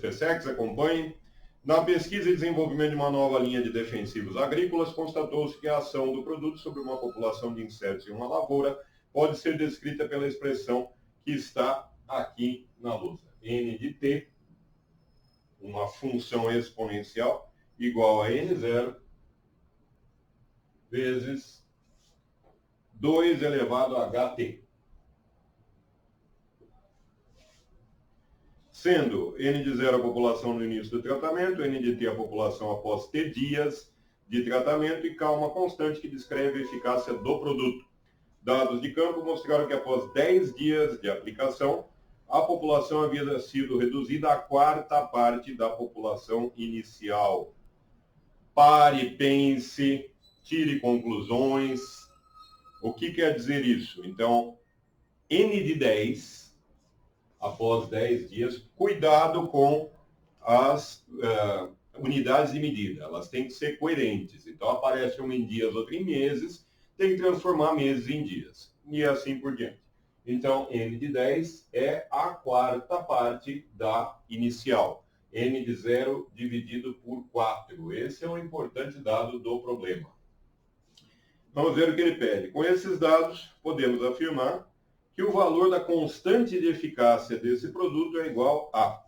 SpaceX, acompanhem. Na pesquisa e desenvolvimento de uma nova linha de defensivos agrícolas, constatou-se que a ação do produto sobre uma população de insetos em uma lavoura pode ser descrita pela expressão que está aqui na lousa. N de T, uma função exponencial, igual a N0 vezes 2 elevado a HT. Sendo N de 0 a população no início do tratamento, N de T a população após T dias de tratamento e K uma constante que descreve a eficácia do produto. Dados de campo mostraram que após 10 dias de aplicação, a população havia sido reduzida à quarta parte da população inicial. Pare, pense, tire conclusões. O que quer dizer isso? Então, N de 10... após 10 dias, cuidado com as unidades de medida. Elas têm que ser coerentes. Então, aparece uma em dias, outra em meses, tem que transformar meses em dias. E assim por diante. Então, N de 10 é a quarta parte da inicial. N de 0 dividido por 4. Esse é um importante dado do problema. Vamos ver o que ele pede. Com esses dados, podemos afirmar que o valor da constante de eficácia desse produto é igual a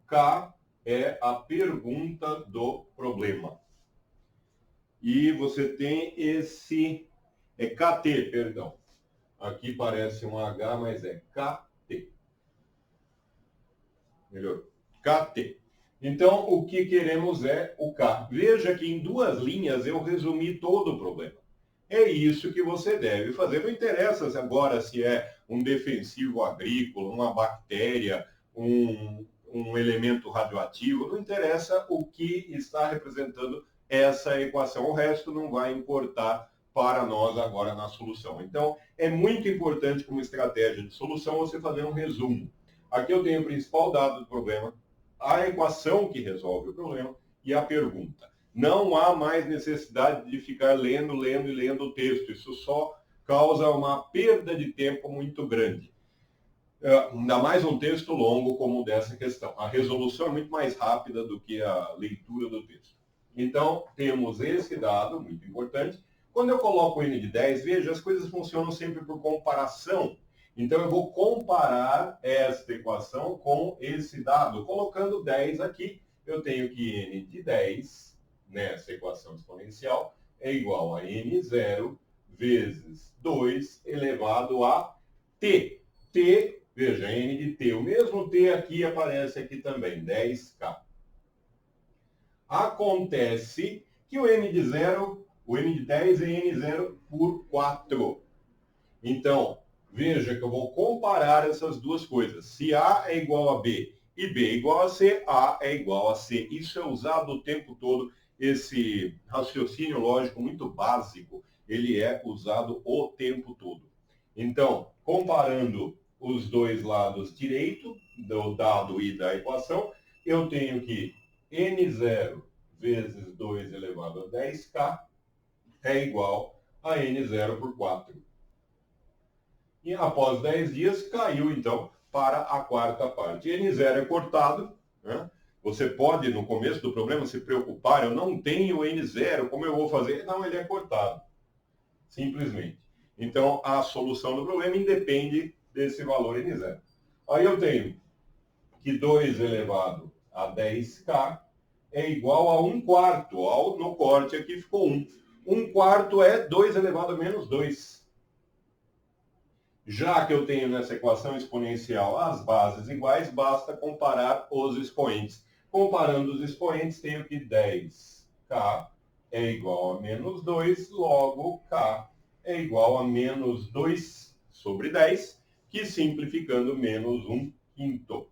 K é a pergunta do problema. E você tem esse, KT, perdão. Aqui parece um H, mas é KT. Melhorou. KT. Então, o que queremos é o K. Veja que em 2 linhas eu resumi todo o problema. É isso que você deve fazer. Não interessa agora se é um defensivo agrícola, uma bactéria, um elemento radioativo. Não interessa o que está representando essa equação. O resto não vai importar para nós agora na solução. Então, é muito importante como estratégia de solução você fazer um resumo. Aqui eu tenho o principal dado do problema, a equação que resolve o problema e a pergunta. Não há mais necessidade de ficar lendo o texto. Isso só causa uma perda de tempo muito grande. Ainda mais um texto longo como o dessa questão. A resolução é muito mais rápida do que a leitura do texto. Então, temos esse dado, muito importante. Quando eu coloco o N de 10, veja, as coisas funcionam sempre por comparação. Então, eu vou comparar esta equação com esse dado. Colocando 10 aqui, eu tenho que N de 10... nessa equação exponencial, é igual a N0 vezes 2 elevado a T. T, veja, N de T. O mesmo T aqui aparece aqui também, 10K. Acontece que o N de 0, o N de 10 é N0 por 4. Então, veja que eu vou comparar essas duas coisas. Se A é igual a B e B é igual a C, A é igual a C. Isso é usado o tempo todo. Esse raciocínio lógico muito básico, ele é usado o tempo todo. Então, comparando os dois lados direito do dado e da equação, eu tenho que N0 vezes 2 elevado a 10K é igual a N0 por 4. E após 10 dias, caiu então para a quarta parte. N0 é cortado, né? Você pode, no começo do problema, se preocupar, eu não tenho N0, como eu vou fazer? Não, ele é cortado, simplesmente. Então, a solução do problema independe desse valor N0. Aí eu tenho que 2 elevado a 10K é igual a 1/4. No corte aqui ficou 1. 1/4 é 2 elevado a menos 2. Já que eu tenho nessa equação exponencial as bases iguais, basta comparar os expoentes. Comparando os expoentes, tenho que 10K é igual a menos 2, logo K é igual a menos 2 sobre 10, que simplificando menos 1/5.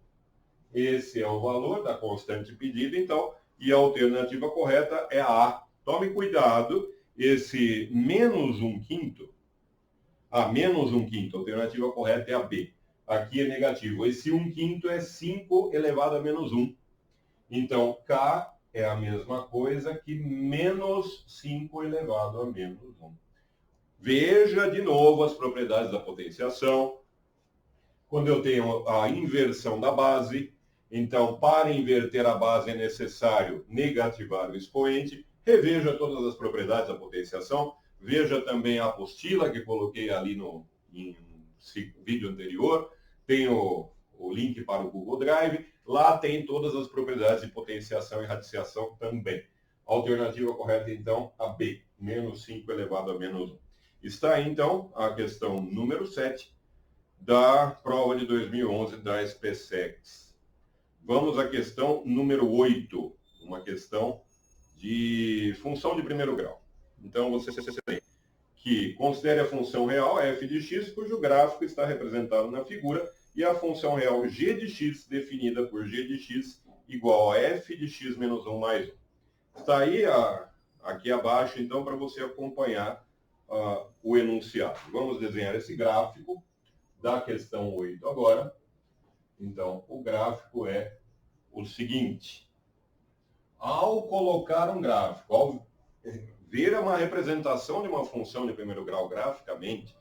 Esse é o valor da constante pedida, então, e a alternativa correta é a A. Tome cuidado, esse menos 1/5, menos 1/5, a alternativa correta é a B. Aqui é negativo. Esse 1/5 é 5 elevado a menos 1. Então, K é a mesma coisa que menos 5 elevado a menos 1. Veja de novo as propriedades da potenciação. Quando eu tenho a inversão da base, Então, para inverter a base é necessário negativar o expoente. Reveja todas as propriedades da potenciação. Veja também a apostila que coloquei ali no vídeo anterior. Tem o link para o Google Drive. Lá tem todas as propriedades de potenciação e radiciação também. A alternativa correta, então, a B, menos 5 elevado a menos 1. Está aí, então, a questão número 7 da prova de 2011 da SPSEX. Vamos à questão número 8, uma questão de função de primeiro grau. Então, você tem que considere a função real f de x, cujo gráfico está representado na figura, e a função real g de x, definida por g de x, igual a f de x menos 1 mais 1. Está aí aqui abaixo, então, para você acompanhar o enunciado. Vamos desenhar esse gráfico da questão 8 agora. Então, o gráfico é o seguinte. Ao colocar um gráfico, ao ver uma representação de uma função de primeiro grau graficamente,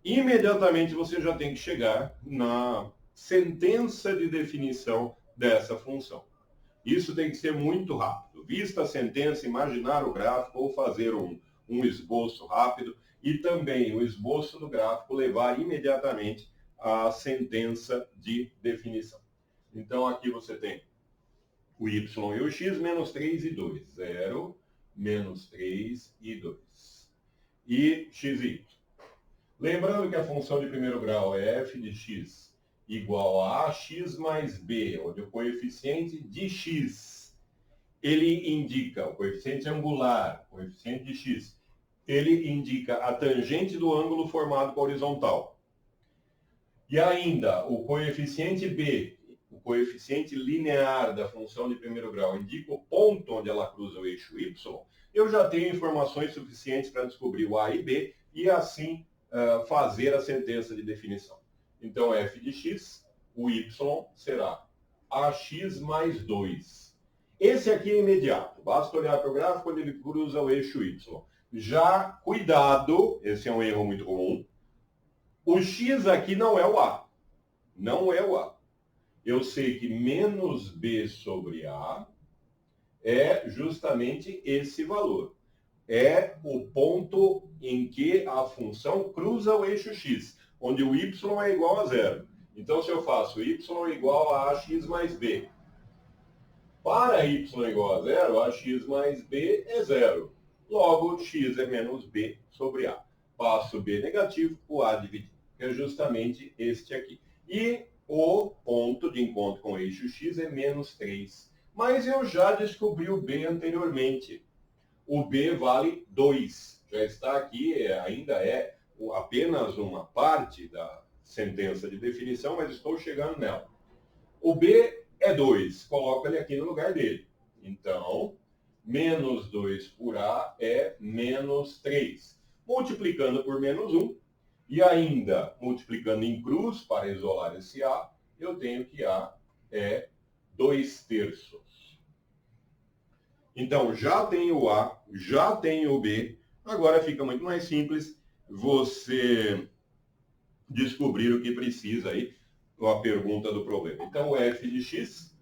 imediatamente você já tem que chegar na sentença de definição dessa função. Isso tem que ser muito rápido. Vista a sentença, imaginar o gráfico ou fazer um esboço rápido e também o esboço do gráfico levar imediatamente à sentença de definição. Então, aqui você tem o y e o x, menos 3 e 2. 0, menos 3 e 2. E x e y. Lembrando que a função de primeiro grau é f de x igual a ax mais b, onde o coeficiente de x, ele indica, o coeficiente angular, o coeficiente de x, ele indica a tangente do ângulo formado com a horizontal. E ainda, o coeficiente b, o coeficiente linear da função de primeiro grau, indica o ponto onde ela cruza o eixo y, eu já tenho informações suficientes para descobrir o a e b e assim fazer a sentença de definição. Então, f de x, o y será ax mais 2. Esse aqui é imediato. Basta olhar para o gráfico quando ele cruza o eixo y. Já, cuidado, esse é um erro muito comum. O x aqui não é o a. Não é o a. Eu sei que menos b sobre a é justamente esse valor. É o ponto em que a função cruza o eixo x, onde o y é igual a 0. Então, se eu faço y igual a ax mais b, para y igual a 0, ax mais b é 0. Logo, x é menos b sobre a. Passo b negativo, o a dividido, que é justamente este aqui. E o ponto de encontro com o eixo x é menos 3. Mas eu já descobri o b anteriormente. O b vale 2. Já está aqui, ainda é apenas uma parte da sentença de definição, mas estou chegando nela. O b é 2. Coloco ele aqui no lugar dele. Então, menos 2 por a é menos 3. Multiplicando por menos 1, e ainda multiplicando em cruz para isolar esse a, eu tenho que a é 2/3. Então, já tenho o A, já tenho o B. Agora fica muito mais simples você descobrir o que precisa aí, a pergunta do problema. Então, o f de x,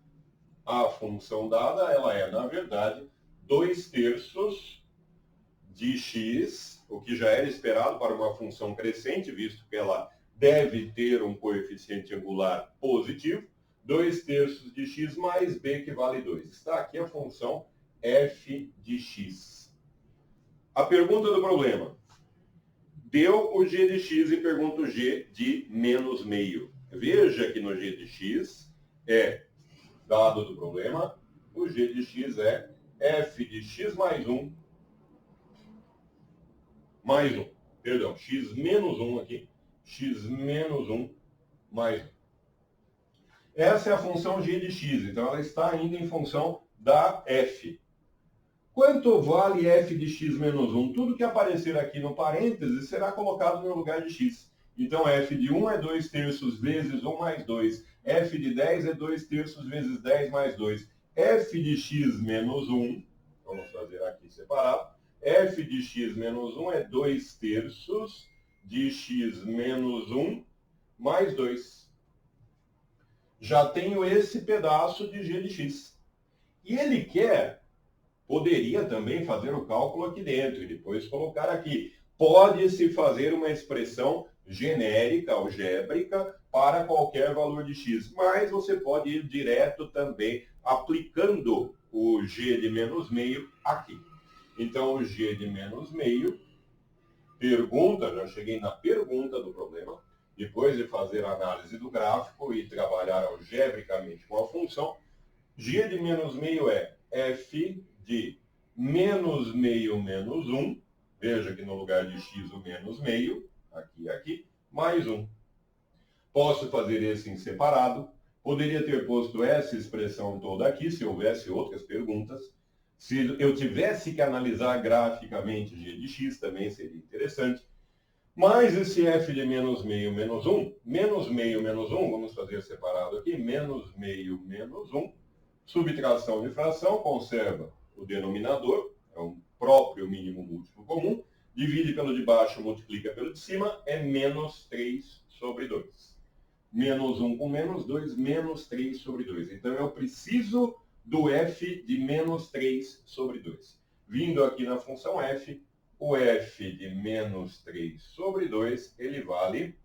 a função dada, ela é, na verdade, 2/3 de x, o que já era esperado para uma função crescente, visto que ela deve ter um coeficiente angular positivo. 2/3 de x mais b, que vale 2. Está aqui a função f de x. A pergunta do problema. Deu o g de x e pergunta o g de menos meio. Veja que no g de x é, dado do problema, o g de x é f de x mais 1 mais 1. Perdão, x menos 1 aqui. X menos 1 mais 1. Essa é a função g de x. Então, ela está ainda em função da f. Quanto vale f de x menos 1? Tudo que aparecer aqui no parênteses será colocado no lugar de x. Então, f de 1 é 2/3 vezes 1 mais 2. F de 10 é 2/3 vezes 10 mais 2. F de x menos 1, vamos fazer aqui separado. F de x menos 1 é 2/3 de x menos 1 mais 2. já tenho esse pedaço de g de x. E ele poderia também fazer o cálculo aqui dentro e depois colocar aqui. Pode-se fazer uma expressão genérica, algébrica, para qualquer valor de x, mas você pode ir direto também aplicando o g de menos meio aqui. Então, o g de menos meio, pergunta, já cheguei na pergunta do problema, depois de fazer a análise do gráfico e trabalhar algebricamente com a função, g de menos meio é f de menos meio menos 1, veja que no lugar de x o menos meio, aqui e aqui, mais 1. Posso fazer esse em separado, poderia ter posto essa expressão toda aqui, se houvesse outras perguntas. Se eu tivesse que analisar graficamente g de x, também seria interessante. Mas esse f de menos meio menos 1, menos meio menos 1, vamos fazer separado aqui, menos meio menos 1, subtração de fração, conserva o denominador, é um próprio mínimo múltiplo comum, divide pelo de baixo, multiplica pelo de cima, é menos 3 sobre 2. Menos 1 com menos 2, menos 3 sobre 2. Então, eu preciso do f de menos 3 sobre 2. Vindo aqui na função f, o f de menos 3 sobre 2, ele vale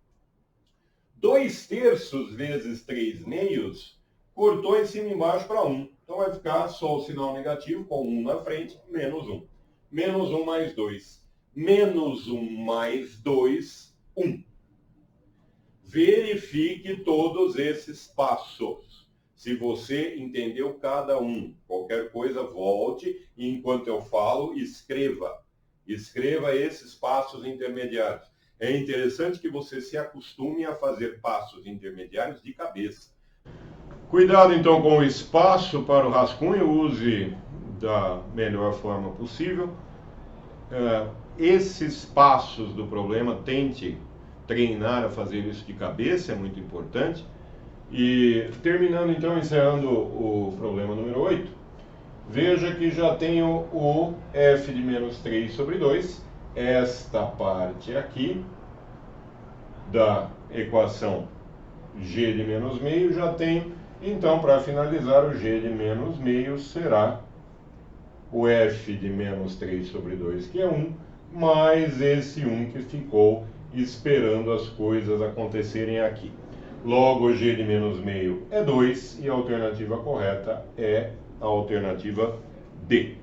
2/3 vezes 3 meios, cortou em cima e embaixo para 1. Então, vai ficar só o sinal negativo, com 1 na frente, menos 1. Menos 1 mais 2. Menos 1 mais 2, 1. Verifique todos esses passos. Se você entendeu cada um, qualquer coisa, volte e, enquanto eu falo, escreva. Escreva esses passos intermediários. É interessante que você se acostume a fazer passos intermediários de cabeça. Cuidado, então, com o espaço para o rascunho. Use da melhor forma possível. Esses passos do problema, tente treinar a fazer isso de cabeça, é muito importante. E terminando, então, encerrando o problema número 8, veja que já tenho o f de menos 3 sobre 2, esta parte aqui da equação g de menos meio já tem. Então, para finalizar, o g de menos meio será o f de menos 3 sobre 2, que é 1, mais esse 1 que ficou esperando as coisas acontecerem aqui. Logo, o g de menos meio é 2 e a alternativa correta é a alternativa D.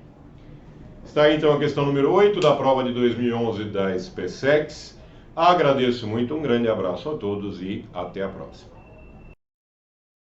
Está aí, então, a questão número 8 da prova de 2011 da SPSEX. Agradeço muito, um grande abraço a todos e até a próxima.